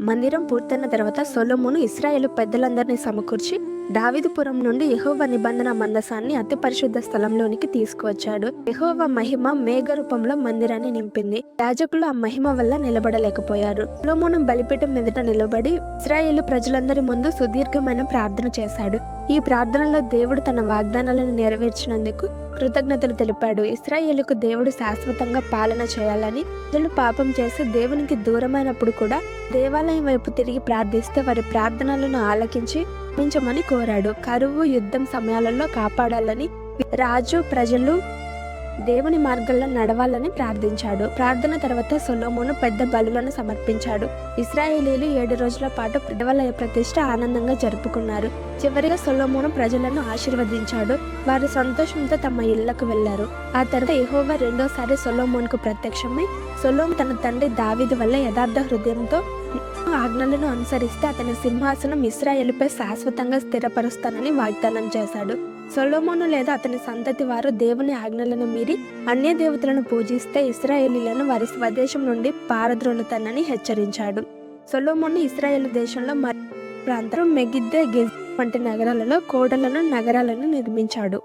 మందిరం పూర్తయిన తర్వాత సొలొమోను ఇశ్రాయేలు పెద్దలందరినీ సమకూర్చి దావీదుపురం నుండి యెహోవా నిబంధన మందసాన్ని అతి పరిశుద్ధ స్థలంలోనికి తీసుకువచ్చాడు. యెహోవా మహిమ మేఘ రూపంలో మందిరాన్ని నింపింది. యాజకులు ఆ మహిమ వల్ల నిలబడలేకపోయారు. సొలొమోను బలిపీఠం ఎదుట నిలబడి ఇశ్రాయేలు ప్రజలందరి ముందు సుదీర్ఘమైన ప్రార్థన చేశాడు. ఈ ప్రార్థనలో దేవుడు తన వాగ్దానాలను నెరవేర్చినందుకు కృతజ్ఞతలు తెలిపాడు. ఇశ్రాయేలుకు దేవుడు శాశ్వతంగా పాలన చేయాలని, ప్రజలు పాపం చేసి దేవునికి దూరమైనప్పుడు కూడా దేవాలయం వైపు తిరిగి ప్రార్థిస్తే వారి ప్రార్థనలను ఆలకించి క్షమించమని కోరాడు. కరువు, యుద్ధం సమయాలలో కాపాడాలని, రాజు ప్రజలు దేవుని మార్గంలో నడవాలని ప్రార్థించాడు. ప్రార్థన తర్వాత సొలొమోను పెద్ద బలులను సమర్పించాడు. ఇశ్రాయేలీలు 7 రోజుల పాటు దేవాలయ ప్రతిష్ఠ ఆనందంగా జరుపుకున్నారు. చివరిగా సొలొమోను ప్రజలను ఆశీర్వదించాడు. వారు సంతోషంతో తమ ఇళ్లకు వెళ్లారు. ఆ తర్వాత యెహోవా రెండోసారి సొలొమోనుకు ప్రత్యక్షమై, సొలొమోను తన తండ్రి దావీదు వల్ల యథార్థ హృదయంతో ఆజ్ఞలను అనుసరిస్తే అతని సింహాసనం ఇశ్రాయేలుపై శాశ్వతంగా స్థిరపరుస్తానని వాగ్దానం చేశాడు. సొలొమోను లేదా అతని సంతతి వారు దేవుని ఆజ్ఞలను మీరి అన్య దేవతలను పూజిస్తే ఇశ్రాయేలీలను వారి స్వదేశం నుండి పారద్రోలుతానని హెచ్చరించాడు. సొలొమోను ఇశ్రాయేలు దేశంలో ప్రాంతం మెగిద్దో, గెజ్ వంటి నగరాలలో కోటలను, నగరాలను నిర్మించాడు.